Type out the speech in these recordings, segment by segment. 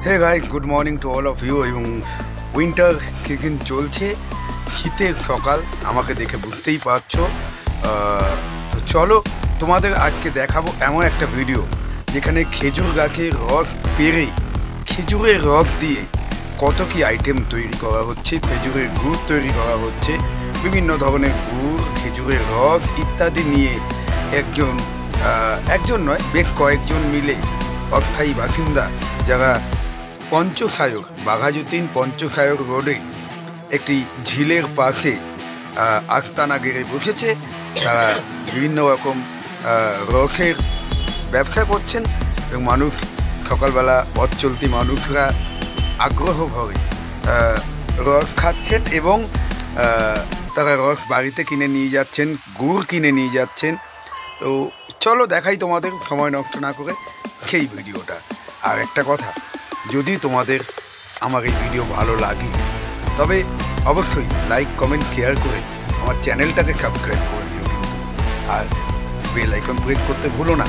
Hey guys, good morning to all of you. এবং winter কিন্তু চলছে, শীতের সকাল, আমাকে দেখে বুঝতেই পারছো। তো চলো তোমাদের আজকে দেখাবো এমন একটা ভিডিও যেখানে খেজুর গাছের রস পেরে খেজুরের রস দিয়ে কত কি আইটেম তৈরি করা হচ্ছে, খেজুরের গুড় তৈরি করা হচ্ছে, বিভিন্ন ধরনের গুড়, খেজুরের রস ইত্যাদি নিয়ে একজন নয়, বেশ কয়েকজন মিলে অস্থায়ী বাসিন্দা যারা পঞ্চখায়ক, বাঘাযতীন পঞ্চখায়ক রোডে একটি ঝিলের পাশে আস্তানা গেড়ে বসেছে। তারা বিভিন্ন রকম রসের ব্যবসা করছেন এবং মানুষ সকালবেলা পথ চলতি মানুষরা আগ্রহ ভরে রস খাচ্ছেন এবং তারা রস বাড়িতে কিনে নিয়ে যাচ্ছেন, গুড় কিনে নিয়ে যাচ্ছেন। তো চলো দেখাই তোমাদের, সময় নষ্ট না করে সেই ভিডিওটা। আর একটা কথা, যদি তোমাদের আমার এই ভিডিও ভালো লাগে তবে অবশ্যই লাইক, কমেন্ট, শেয়ার করে আমার চ্যানেলটাকে সাবস্ক্রাইব করে দিও কিন্তু। আর বেল আইকন প্রেস করতে ভুলো না,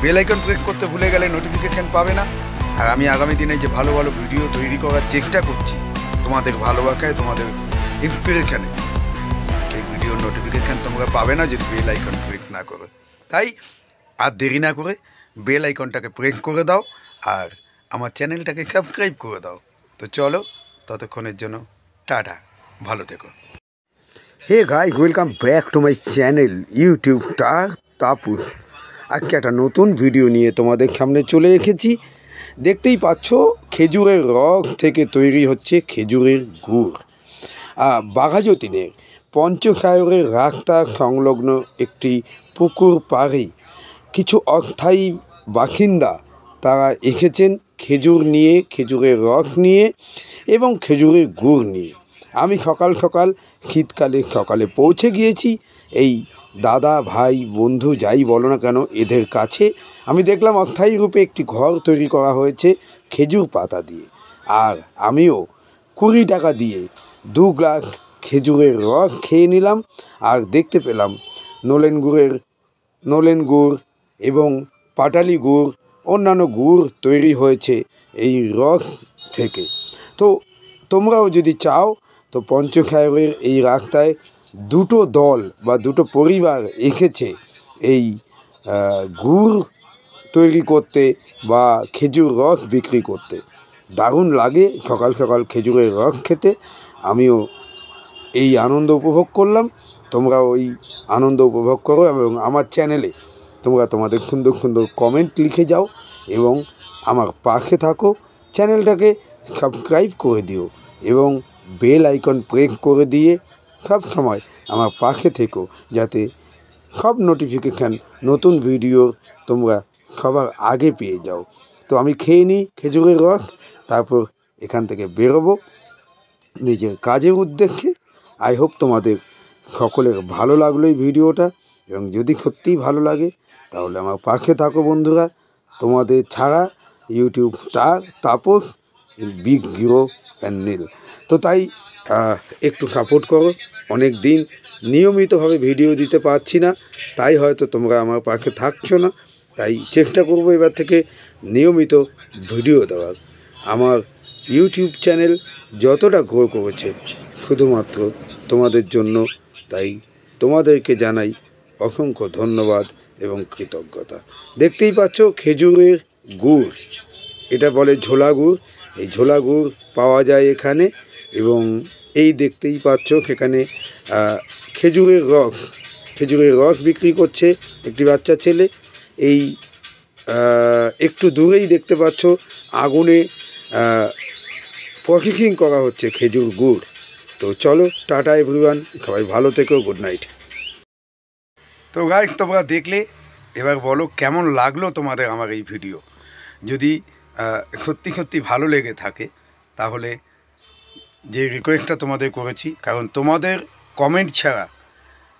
বেল আইকন প্রেস করতে ভুলে গেলে নোটিফিকেশান পাবে না। আর আমি আগামী দিনে যে ভালো ভালো ভিডিও তৈরি করার চেষ্টা করছি তোমাদের ভালোবাসায়, তোমাদের ইন্সপিরেশানে, এই ভিডিওর নোটিফিকেশান তোমরা পাবে না যদি বেল আইকন প্রেস না করো। তাই আর দেরি না করে বেল আইকনটাকে প্রেস করে দাও আর আমার চ্যানেলটাকে সাবস্ক্রাইব করে দাও। তো চলো, ততক্ষণের জন্য টাটা, ভালো থেকো। Hey guys, welcome back to my channel YouTube star Tapas. আজকে একটা নতুন ভিডিও নিয়ে তোমাদের সামনে চলে এসেছি। দেখতেই পাচ্ছ, খেজুরের রস থেকে তৈরি হচ্ছে খেজুরের গুড়। বাঘাযতীনের পঞ্চখায়রের রাস্তা সংলগ্ন একটি পুকুর পাড়ে কিছু অস্থায়ী বাসিন্দা তারা এসেছেন খেজুর নিয়ে, খেজুরের রস নিয়ে এবং খেজুরের গুড় নিয়ে। আমি সকাল সকাল, শীতকালে সকালে পৌঁছে গিয়েছি এই দাদা, ভাই, বন্ধু যাই বলো না কেন এদের কাছে। আমি দেখলাম অস্থায়ী রূপে একটি ঘর তৈরি করা হয়েছে খেজুর পাতা দিয়ে। আর আমিও 20 টাকা দিয়ে 2 গ্লাস খেজুরের রস খেয়ে নিলাম। আর দেখতে পেলাম নলেন গুড় এবং পাটালি গুড়, অন্যান্য গুড় তৈরি হয়েছে এই রস থেকে। তো তোমরাও যদি চাও তো পঞ্চখায়রের এই রাস্তায় দুটো দল বা দুটো পরিবার এসেছে এই গুড় তৈরি করতে বা খেজুর রস বিক্রি করতে। দারুণ লাগে সকাল সকাল খেজুরের রস খেতে। আমিও এই আনন্দ উপভোগ করলাম, তোমরাও এই আনন্দ উপভোগ করো এবং আমার চ্যানেলে তোমরা তোমাদের সুন্দর সুন্দর কমেন্ট লিখে যাও এবং আমার পাশে থাকো। চ্যানেলটাকে সাবস্ক্রাইব করে দিও এবং বেল আইকন প্রেস করে দিয়ে সব সময় আমার পাশে থেকো, যাতে সব নোটিফিকেশান, নতুন ভিডিও তোমরা সবার আগে পেয়ে যাও। তো আমি খেয়ে নিই খেজুরের রস, তারপর এখান থেকে বেরোবো নিজের কাজের উদ্দেশ্যে। আই হোপ তোমাদের সকলের ভালো লাগলো এই ভিডিওটা, এবং যদি সত্যিই ভালো লাগে তাহলে আমার পাশে থাকো বন্ধুরা। তোমাদের ছাড়া YouTube star Tapas big hero and Neel. তো তাই একটু সাপোর্ট করো। অনেক দিন নিয়মিতভাবে ভিডিও দিতে পারছি না, তাই হয়তো তোমরা আমার পাশে থাকছো না। তাই চেষ্টা করবো এবার থেকে নিয়মিত ভিডিও দেওয়ার। আমার ইউটিউব চ্যানেল যতটা গ্রো করেছে শুধুমাত্র তোমাদের জন্য, তাই তোমাদেরকে জানাই অসংখ্য ধন্যবাদ এবং কৃতজ্ঞতা। দেখতেই পাচ্ছ খেজুরের গুড়, এটা বলে ঝোলা গুড়। এই ঝোলা গুড় পাওয়া যায় এখানে এবং এই দেখতেই পাচ্ছ সেখানে খেজুরের রস বিক্রি করছে একটি বাচ্চা ছেলে। এই একটু দূরেই দেখতে পাচ্ছ আগুনে প্রসেসিং করা হচ্ছে খেজুর গুড়। তো চলো, টাটা এভরিওয়ান, সবাই ভালো থেকো, গুড নাইট। তো গাইস, তোমরা দেখলে, এবার বলো কেমন লাগলো তোমাদের আমার এই ভিডিও। যদি সত্যি সত্যি ভালো লেগে থাকে তাহলে যে রিকোয়েস্টটা তোমাদের করেছি, কারণ তোমাদের কমেন্ট ছাড়া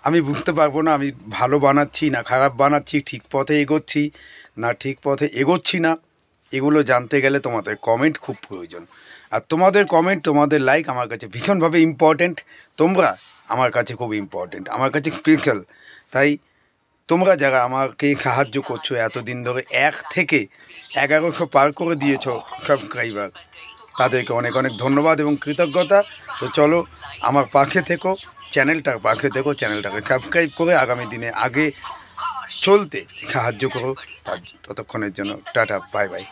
আমি বুঝতে পারবো না আমি ভালো বানাচ্ছি না খারাপ বানাচ্ছি, ঠিক পথে এগোচ্ছি না ঠিক পথে এগোচ্ছি না, এগুলো জানতে গেলে তোমাদের কমেন্ট খুব প্রয়োজন। আর তোমাদের কমেন্ট, তোমাদের লাইক আমার কাছে ভীষণভাবে ইম্পর্ট্যান্ট। তোমরা আমার কাছে খুব ইম্পর্ট্যান্ট, আমার কাছে স্পেশাল। তাই তোমরা যারা আমাকে সাহায্য করছো এতদিন ধরে 1 থেকে 1100 পার করে দিয়েছো সাবস্ক্রাইবার, তাদেরকে অনেক অনেক ধন্যবাদ এবং কৃতজ্ঞতা। তো চলো আমার পাশে থেকো, চ্যানেলটার পাশে থেকো, চ্যানেলটাকে সাবস্ক্রাইব করে আগামী দিনে আগে চলতে সাহায্য করো। ততক্ষণের জন্য টাটা, বাই বাই।